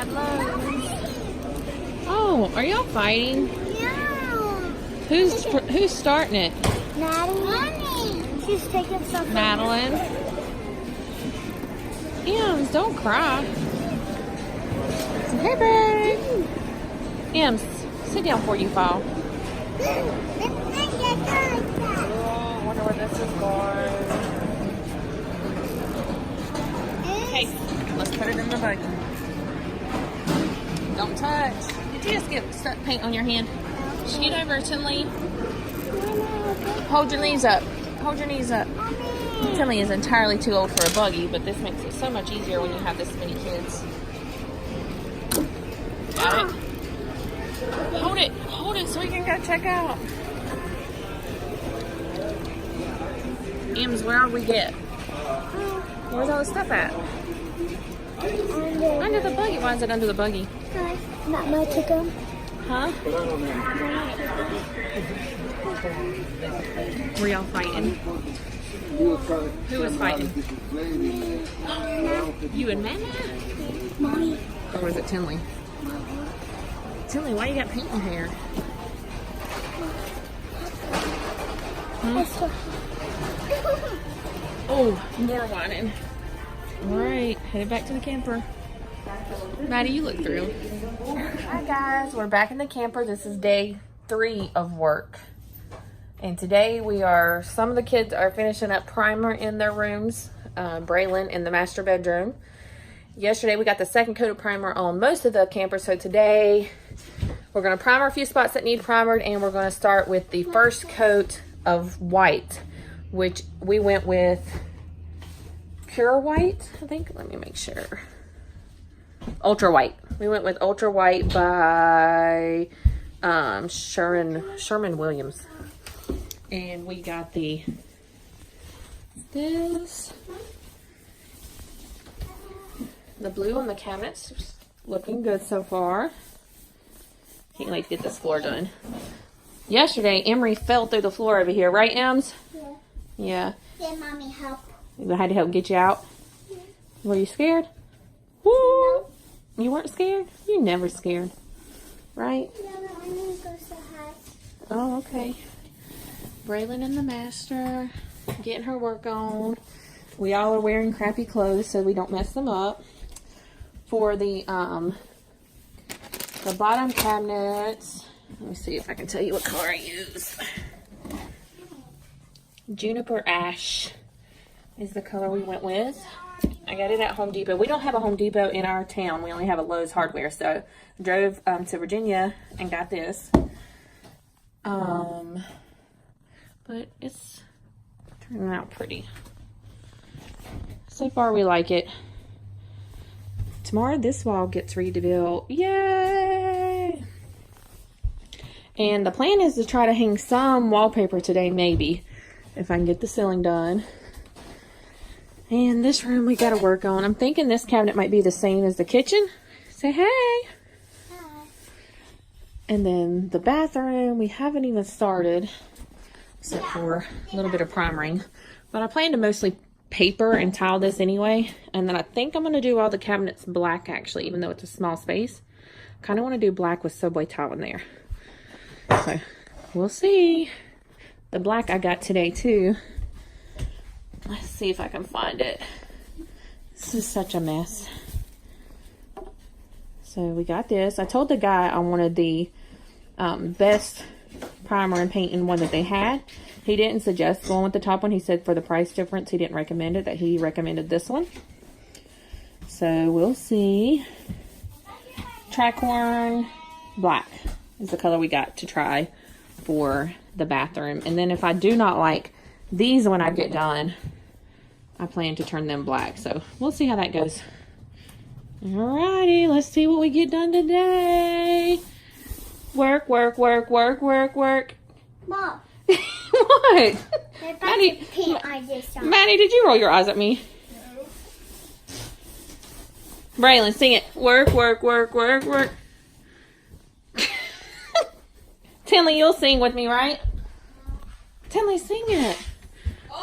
bad lows. Oh, are y'all fighting? No. Who's starting it? Maddie. She's taking something. Madeline. Ems, don't cry. Hey, babe. Ems, sit down before you fall. Oh, I wonder where this is going. Okay, let's put it in the bucket. Don't touch. Did you just get stuck paint on your hand? Scoot over, Tinley. Hold your knees up. Hold your knees up. Tinley is entirely too old for a buggy, but this makes it so much easier when you have this many kids. Got it? Hold it so we can go check out. Ems, where are we get? Where's all the stuff at? Under the buggy. Why is it under the buggy? Not much of them. Huh? Were y'all fighting? Who was fighting? You and Mama? Mommy. Or was it Tinley? Tinley, why you got paint in your hair? Oh, more whining. Alright, headed back to the camper. Maddie, you look through. Hi guys, we're back in the camper. This is day 3 of work. And today some of the kids are finishing up primer in their rooms. Braylon in the master bedroom. Yesterday we got the second coat of primer on most of the campers. So today we're going to primer a few spots that need primered, and we're going to start with the first coat of white, which we went with Pure White, I think. Let me make sure. Ultra White. We went with Ultra White by Sherman Williams. And we got this. The blue on the cabinets looking good so far. Can't wait to get this floor done. Yesterday, Emery fell through the floor over here, right, Ems? Yeah. Did Mommy help? We had to help get you out? Yeah. Were you scared? Woo! No. You weren't scared? You're never scared, right? Yeah, but I need to go so high. Oh, okay. Braylon in the master, getting her work on. We all are wearing crappy clothes so we don't mess them up. For the bottom cabinets, let me see if I can tell you what color I use. Juniper Ash is the color we went with. I got it at Home Depot. We don't have a Home Depot in our town. We only have a Lowe's Hardware. So I drove to Virginia and got this. But it's turning out pretty. So far we like it. Tomorrow this wall gets rebuilt. Yay! And the plan is to try to hang some wallpaper today, maybe, if I can get the ceiling done. And this room we gotta work on. I'm thinking this cabinet might be the same as the kitchen. Say hey! Hi. And then the bathroom, we haven't even started, except for a little bit of primering. But I plan to mostly paper and tile this anyway. And then I think I'm going to do all the cabinets black, actually, even though it's a small space. Kind of want to do black with subway tile in there. So, we'll see. The black I got today, too. Let's see if I can find it. This is such a mess. So, we got this. I told the guy I wanted the best primer and paint in one that they had. He didn't suggest going with the top one. He said for the price difference, he didn't recommend it, that he recommended this one. So we'll see. Tricorn Black is the color we got to try for the bathroom. And then if I do not like these when I get done, I plan to turn them black. So we'll see how that goes. Alrighty, let's see what we get done today. Work, work, work, work, work, work. Mom. What? Maddie, Maddie, did you roll your eyes at me? No. Braylon, sing it. Work, work, work, work, work. Tinley, you'll sing with me, right? Tinley, sing it.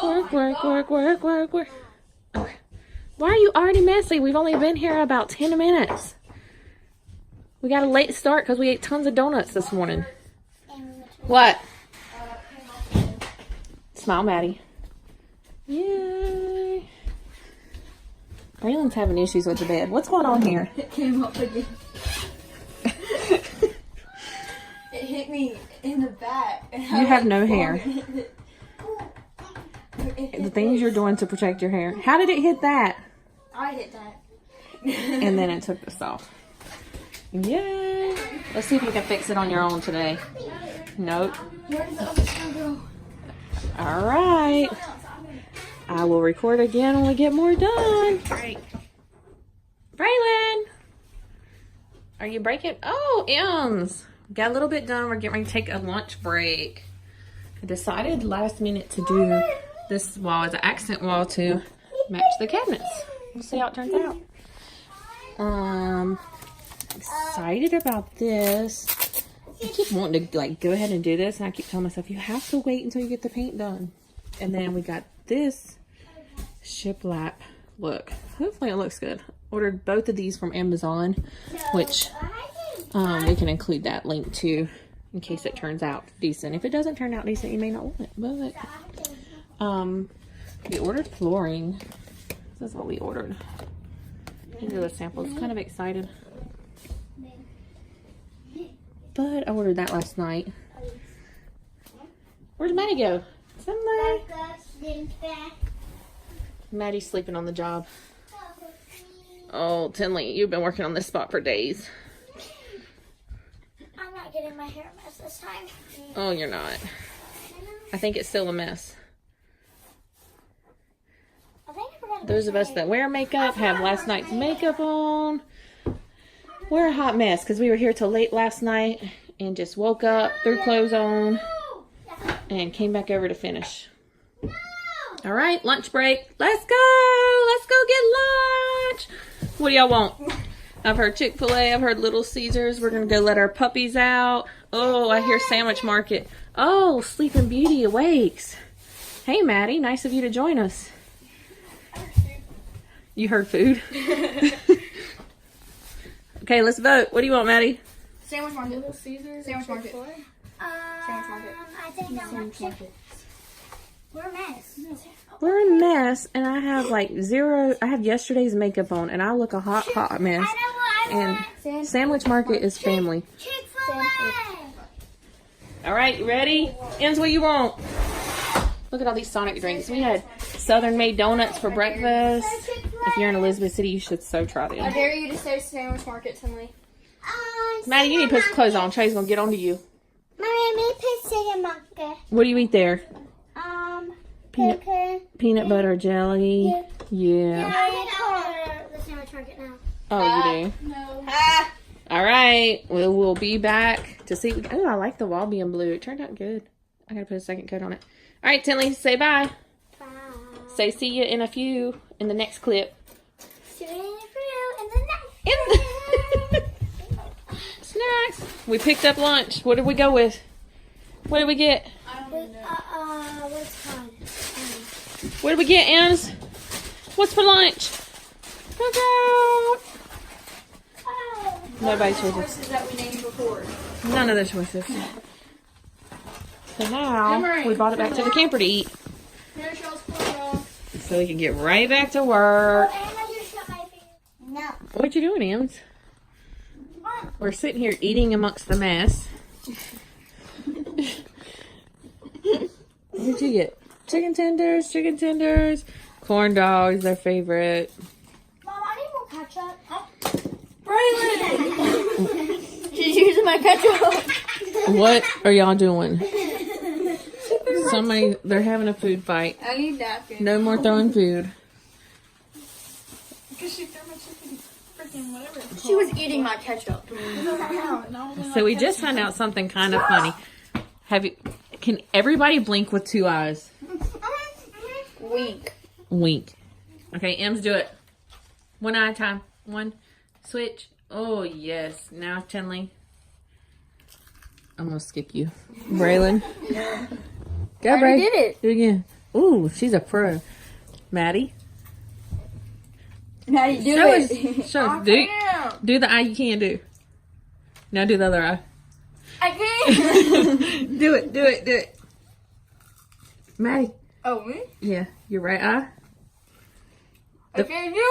Work, work, work, work, work, work. Okay. Why are you already messy? We've only been here about 10 minutes. We got a late start because we ate tons of donuts this morning. What? Smile, Maddie. Yay. Raylan's having issues with the bed. What's going on here? It came up again. It hit me in the back. And You have no hair. It The things you're doing to protect your hair. How did it hit that? I hit that. And then it took this off. Yay. Let's see if you can fix it on your own today. Nope. Where did the other side go? All right. I will record again when we get more done. Right. Braylon. Are you breaking? Oh, M's. Got a little bit done. We're getting ready to take a lunch break. I decided last minute to do this wall as an accent wall to match the cabinets. We'll see how it turns out. Excited about this. I keep wanting to like go ahead and do this, and I keep telling myself you have to wait until you get the paint done. And then we got this shiplap look. Hopefully it looks good. Ordered both of these from Amazon, which we can include that link too in case it turns out decent. If it doesn't turn out decent, you may not want it. But we ordered flooring. This is what we ordered. These are the samples. Kind of excited. But I ordered that last night. Where'd Maddie go? Somewhere. Maddie's sleeping on the job. Oh, Tinley, you've been working on this spot for days. I'm not getting my hair a mess this time. Oh, you're not. I think it's still a mess. I think I forgot. Those of us that wear makeup have last night's makeup on. We're a hot mess because we were here till late last night and just woke up, threw clothes on, and came back over to finish. All right, lunch break. Let's go. Let's go get lunch. What do y'all want? I've heard Chick-fil-A. I've heard Little Caesars. We're going to go let our puppies out. Oh, I hear Sandwich Market. Oh, Sleeping Beauty awakes. Hey, Maddie. Nice of you to join us. You heard food? Okay, let's vote. What do you want, Maddie? Sandwich Market. Little Caesars. Sandwich Market. Sandwich Market. I think I want chicken. We're a mess. We're a mess, and I have like zero. I have yesterday's makeup on, and I look a hot mess. I know what And Sandwich Market is family. Chick-fil-A. All right, you ready? Ems, what you want? Look at all these Sonic drinks. We had Southern Made Donuts for breakfast. If you're in Elizabeth City, you should so try I them. dare you to say Sandwich Market, Tinley. Maddie, you need to put some clothes on. Trey's going to get on to you. Mommy, me put chicken monkey. What do you eat there? Peanut, Chicken. peanut butter jelly. Yeah. I the Sandwich Market now. Oh, you do? No. All right. We'll be back to see. Oh, I like the wall being blue. It turned out good. I got to put a second coat on it. All right, Tinley, say bye. Bye. Say see you in a few in the next clip. See you in the next. Snacks. We picked up lunch. What did we go with? What did we get? What's fun? What did we get, Ems? What's for lunch? Look out. Nobody's choices. Choices that we named before. None of the choices. So now we brought it back to the camper to eat. Here's y'all's clothes. So we can get right back to work. No. What you doing, Ems? We're sitting here eating amongst the mess. What'd you get? Chicken tenders, corn dogs, their favorite. Mom, I need more ketchup. Braylon! She's using my ketchup. What are y'all doing? They're having a food fight. I need napkins. No more throwing food. Because she threw my chicken freaking whatever. She was eating my ketchup. So we just found out something kind of funny. Can everybody blink with two eyes? Wink. Wink. Okay, Ems, do it. One eye at a time. One. Switch. Oh, yes. Now, Tinley. I'm going to skip you. Braylon. Go, I Bray. did it. Do it again. Ooh, she's a pro. Maddie. Maddie, do Show it. us. Show us. Do the eye you can do. Now do the other eye. I can't. Do it. Maddie. Oh, me? Yeah, your right eye. I can't do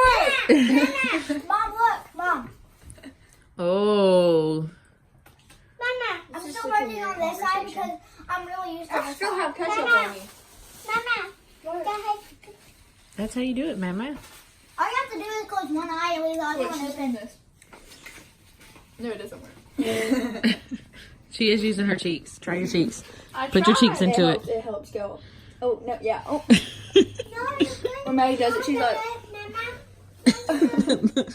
it. Mom, look. Mom. Oh. Mama, I'm still working on this side because I'm really used to I this still side. have ketchup on me. Mama, go ahead. That's how you do it, Mama. All you have to do is close one eye and leave the other Wait, one she's open. doing this. No, it doesn't work. She is using her cheeks. Try your cheeks. I Put your tried. cheeks into it. It helps go. Oh, no, yeah. Oh. No, you're good. When Maddie does it, she's like, Mama.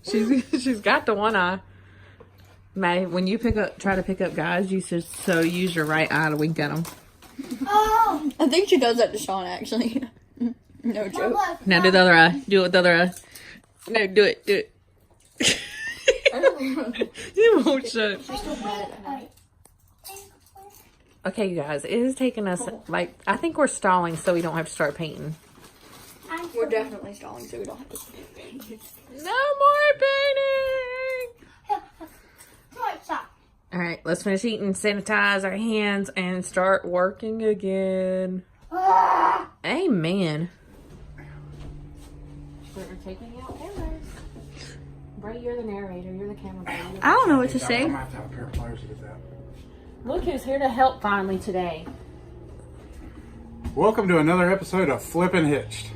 She's got the one eye. Maddie, when you try to pick up guys, you should use your right eye to wink at them. Oh. I think she does that to Sean, actually. No Mom, joke. look. Now do the other eye. Do it with the other eye. No, do it. You won't shut. Okay, you guys, it is taking us, I think we're stalling so we don't have to start painting. We're definitely stalling so we don't have to paint. No more painting! Stop. All right, let's finish eating, sanitize our hands, and start working again. Amen. We're taking out cameras. Bray, you're the narrator. You're the camera guy. I don't know what to say. I might have to have a pair of pliers to get that. Look who's here to help finally today. Welcome to another episode of Flippin' Hitched.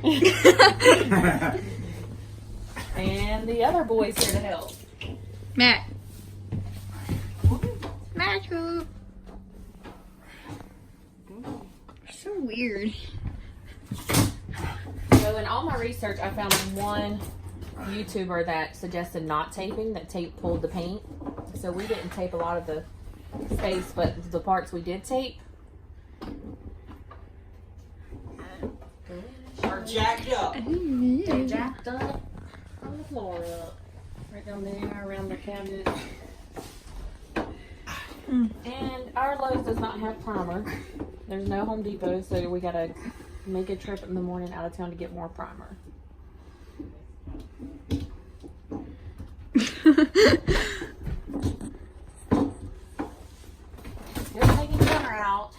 And the other boy's here to help. Matt. Matthew. So weird. So in all my research, I found one YouTuber that suggested not taping, that tape pulled the paint. So we didn't tape a lot of the space, but the parts we did tape are jacked up. They're jacked up from the floor up. Right down there around the cabinet. And our Lowe's does not have primer. There's no Home Depot, so we gotta make a trip in the morning out of town to get more primer. Still taking counter out.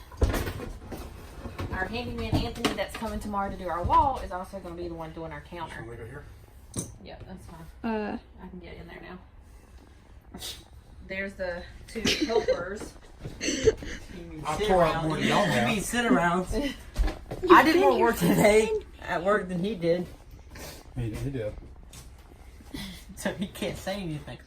Our handyman Anthony that's coming tomorrow to do our wall is also going to be the one doing our counter. Leave it here. Yep, that's fine. I can get in there now. There's the two helpers. I'll pour out more than y'all You have. mean sit around? I did more work today at work than he did, He did. so he can't say anything.